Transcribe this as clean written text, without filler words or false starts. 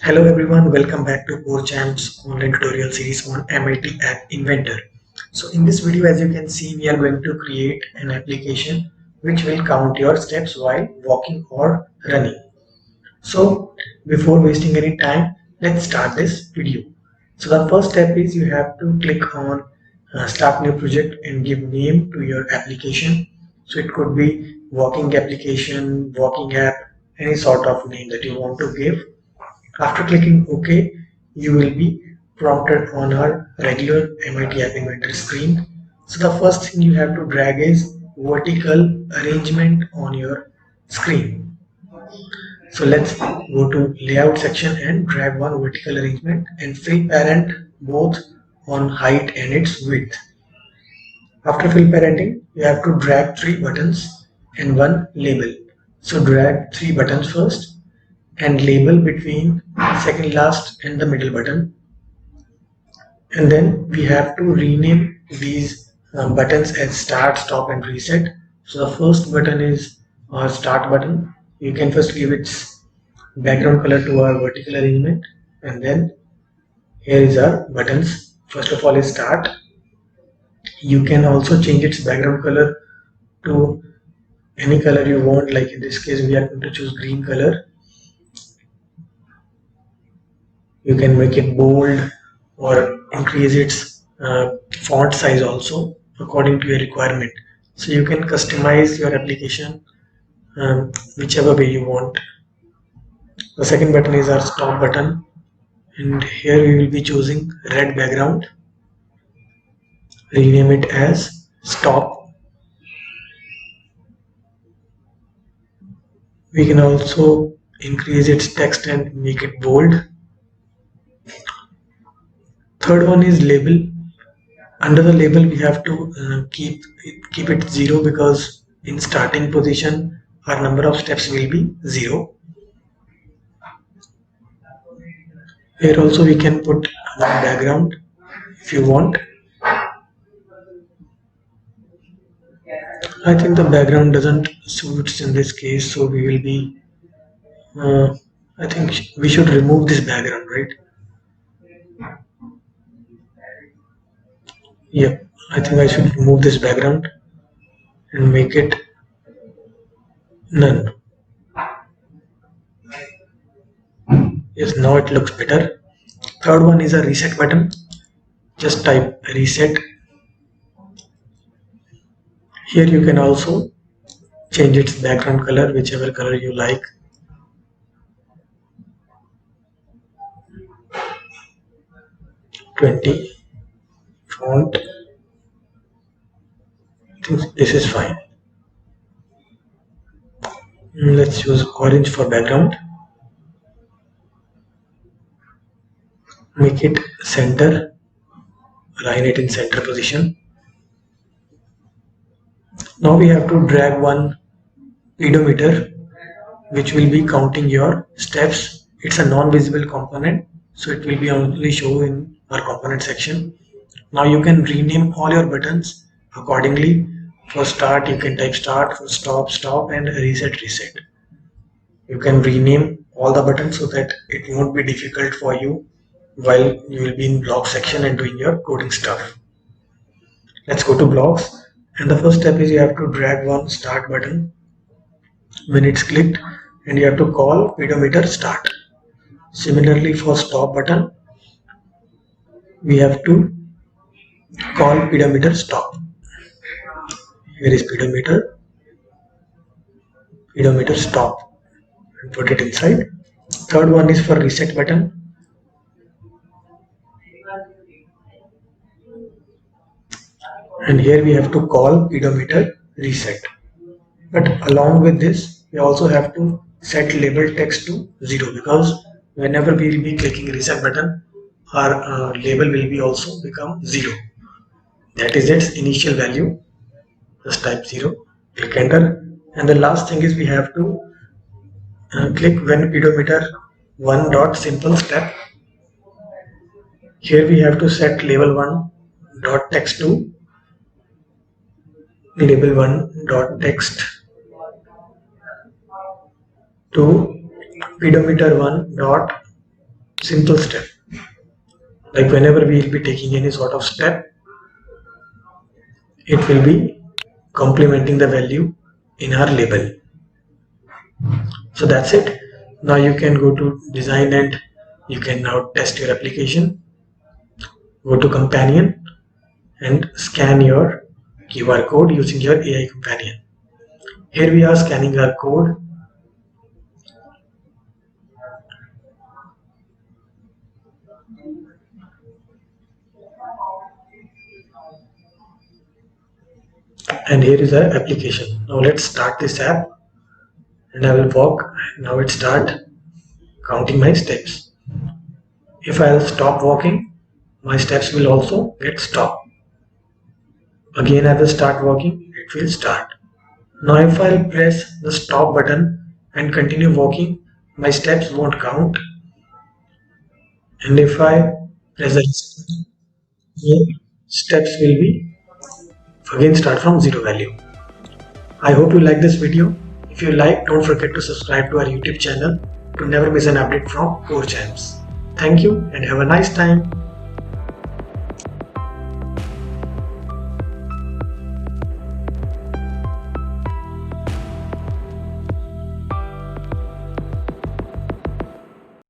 Hello everyone, welcome back to Core Champs online tutorial series on MIT App Inventor. So in this video, as you can see, we are going to create an application which will count your steps while walking or running. So before wasting any time, let's start this video. So the first step is you have to click on start new project and give name to your application. So it could be walking application, walking app, any sort of name that you want to give. After clicking OK, you will be prompted on our regular MIT App Inventor screen. So the first thing you have to drag is vertical arrangement on your screen. So let's go to layout section and drag one vertical arrangement and fill parent both on height and its width. After fill parenting, you have to drag three buttons and one label. So drag three buttons first and label between second last and the middle button, and then we have to rename these buttons as start, stop and reset. So the first button is our start button. You can first give its background color to our vertical arrangement, and then here is our buttons. First of all is start. You can also change its background color to any color you want, like in this case we are going to choose green color. You can make it bold or increase its font size also according to your requirement. So you can customize your application whichever way you want. The second button is our stop button, and here we will be choosing red background. Rename it as stop. We can also increase its text and make it bold. Third one is label. Under the label we have to keep it 0, because in starting position our number of steps will be 0. Here also we can put one background if you want. I think the background doesn't suits in this case, so we will be I think we should remove this background, right? Yep, I think I should remove this background and make it none. Yes, now it looks better. Third one is a reset button. Just type reset. Here you can also change its background color, whichever color you like. '20 font. I think this is fine. Let's use orange for background. Make it center. Align it in center position. Now we have to drag one pedometer which will be counting your steps. It's a non-visible component, so it will be only show in our component section. Now you can rename all your buttons accordingly. For start you can type start, for stop stop, and reset reset. You can rename all the buttons so that it won't be difficult for you while you will be in blog section and doing your coding stuff. Let's go to blogs, and the first step is you have to drag one start button when it's clicked, and you have to call pedometer start. Similarly, for stop button we have to call pedometer stop. Here is pedometer stop, and put it inside. Third one is for reset button. And here we have to call pedometer reset. But along with this, we also have to set label text to 0, because whenever we will be clicking reset button, our label will be also become 0. That is its initial value. Just type 0, click enter. And the last thing is we have to click when pedometer 1 dot simple step. Here we have to set label 1 dot text to label 1 dot text to pedometer 1 dot simple step. Like whenever we will be taking any sort of step, it will be complementing the value in our label. So that's it. Now you can go to design and you can now test your application. Go to companion and scan your QR code using your AI companion. Here we are scanning our code. And here is our application. Now let's start this app and I will walk. Now it start counting my steps. If I'll stop walking, my steps will also get stopped. Again I will start walking, it will start. Now if I'll press the stop button and continue walking, my steps won't count. And if I press the reset button, my steps will be again start from zero value. I hope you like this video. If you like, don't forget to subscribe to our YouTube channel to never miss an update from Core Champs. Thank you and have a nice time.